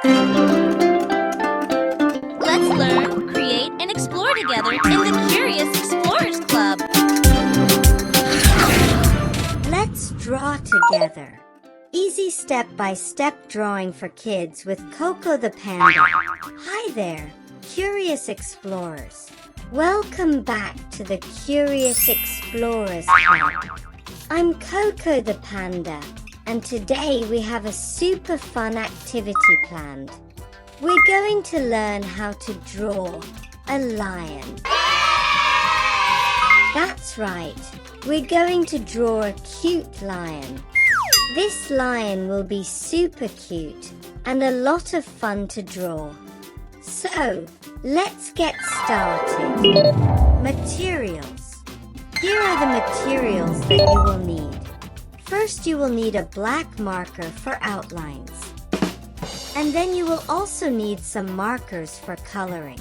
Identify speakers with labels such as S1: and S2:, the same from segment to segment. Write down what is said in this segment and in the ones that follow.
S1: Let's learn, create, and explore together in the Curious Explorers Club.
S2: Let's draw together. Easy step-by-step drawing for kids with Coco the Panda. Hi there, Curious Explorers. Welcome back to the Curious Explorers Club. I'm Coco the Panda, and today we have a super fun activity planned. We're going to learn how to draw a lion. That's right, we're going to draw a cute lion. This lion will be super cute and a lot of fun to draw. So, let's get started. Materials. Here are the materials that you will need. First, you will need a black marker for outlines. And then you will also need some markers for coloring.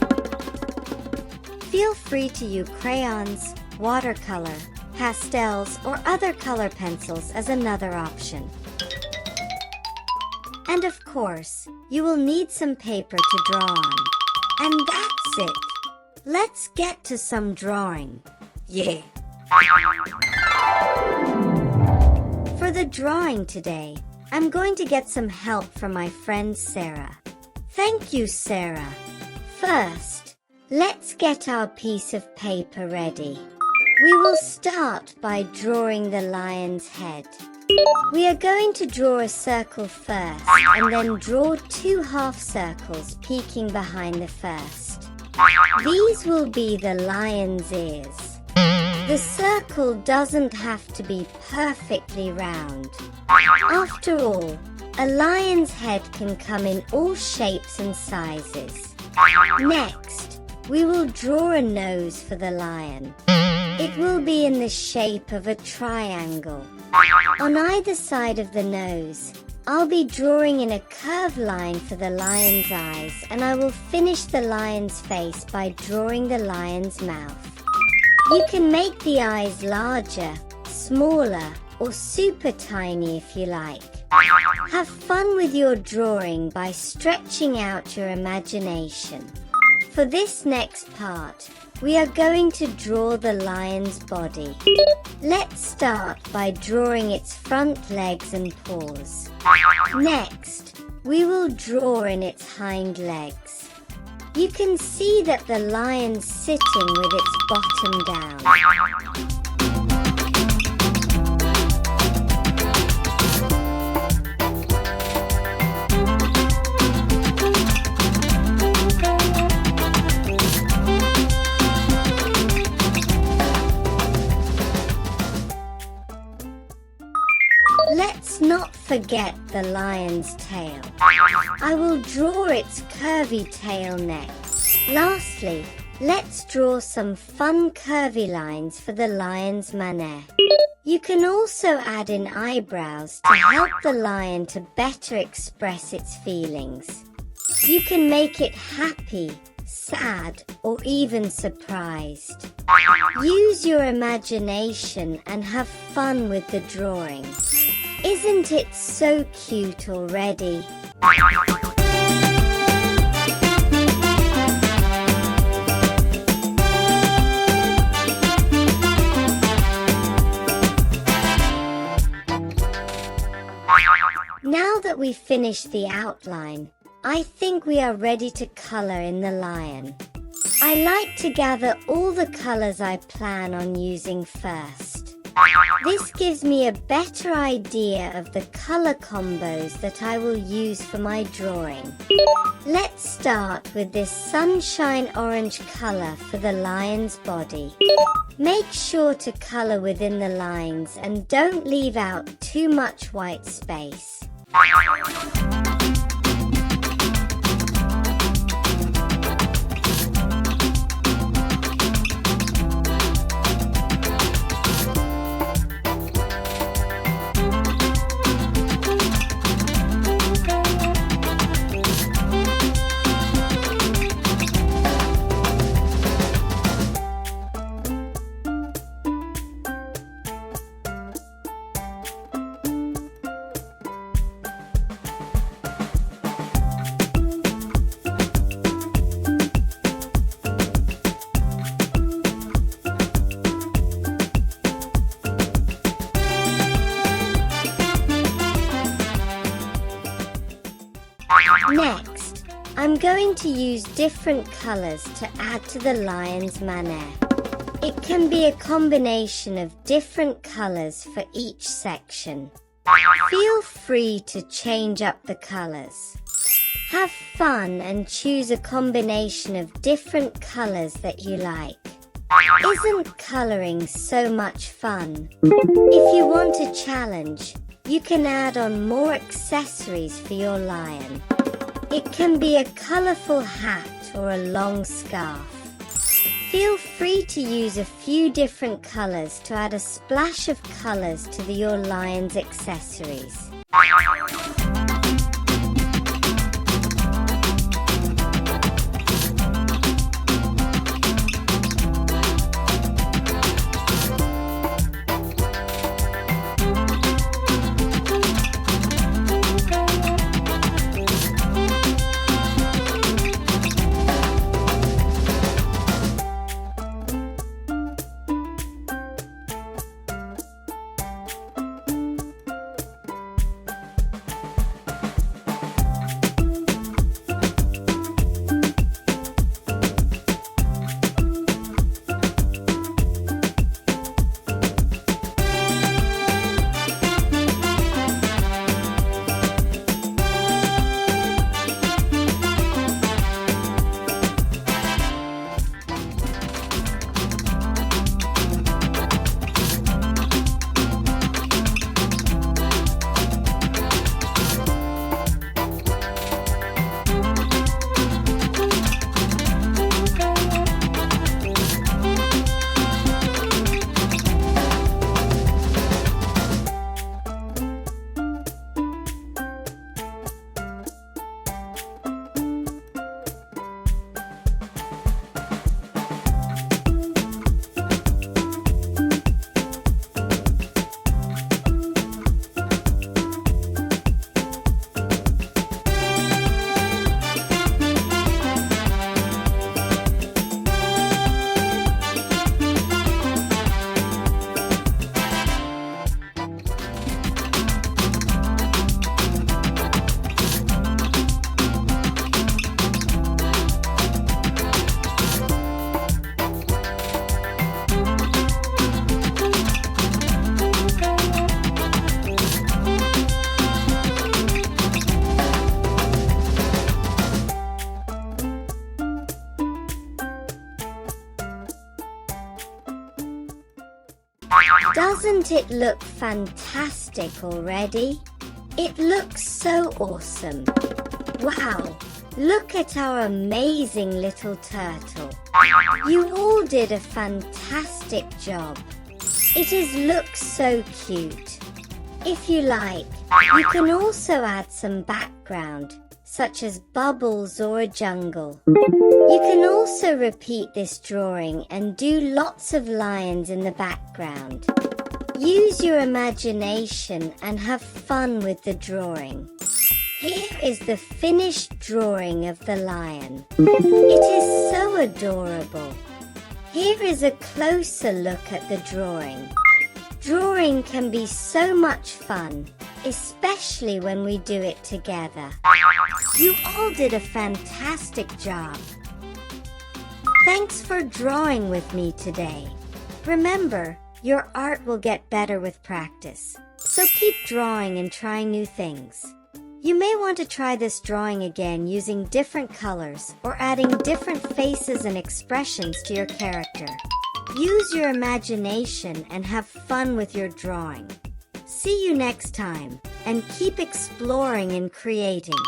S2: Feel free to use crayons, watercolor, pastels, or other color pencils as another option. And of course, you will need some paper to draw on. And that's it. Let's get to some drawing. Yeah! For the drawing today, I'm going to get some help from my friend Sarah. Thank you, Sarah. First, let's get our piece of paper ready. We will start by drawing the lion's head. We are going to draw a circle first and then draw 2 half circles peeking behind the first. These will be the lion's ears. The circle doesn't have to be perfectly round. After all, a lion's head can come in all shapes and sizes. Next, we will draw a nose for the lion. It will be in the shape of a triangle. On either side of the nose, I'll be drawing in a curved line for the lion's eyes, and I will finish the lion's face by drawing the lion's mouth. You can make the eyes larger, smaller, or super tiny if you like. Have fun with your drawing by stretching out your imagination. For this next part, we are going to draw the lion's body. Let's start by drawing its front legs and paws. Next, we will draw in its hind legs. You can see that the lion's sitting with its bottom down. Let's not forget the lion's tail. I will draw its curvy tail next. Lastly, let's draw some fun curvy lines for the lion's manner. You can also add in eyebrows to help the lion to better express its feelings. You can make it happy, sad, or even surprised. Use your imagination and have fun with the drawing. Isn't it so cute already? Now that we've finished the outline, I think we are ready to color in the lion. I like to gather all the colors I plan on using first. This gives me a better idea of the color combos that I will use for my drawing. Let's start with this sunshine orange color for the lion's body. Make sure to color within the lines and don't leave out too much white space. Next, I'm going to use different colors to add to the lion's manner. It can be a combination of different colors for each section. Feel free to change up the colors. Have fun and choose a combination of different colors that you like. Isn't coloring so much fun? If you want a challenge, you can add on more accessories for your lion. It can be a colorful hat or a long scarf. Feel free to use a few different colors to add a splash of colors to your lion's accessories. Doesn't it look fantastic already? It looks so awesome. Wow, look at our amazing little turtle. You all did a fantastic job. Looks so cute. If you like, you can also add some background, such as bubbles or a jungle. You can also repeat this drawing and do lots of lions in the background. Use your imagination and have fun with the drawing. Here is the finished drawing of the lion. It is so adorable. Here is a closer look at the drawing. Drawing can be so much fun, especially when we do it together. You all did a fantastic job. Thanks for drawing with me today. Remember, your art will get better with practice. So keep drawing and trying new things. You may want to try this drawing again using different colors or adding different faces and expressions to your character. Use your imagination and have fun with your drawing. See you next time, and keep exploring and creating.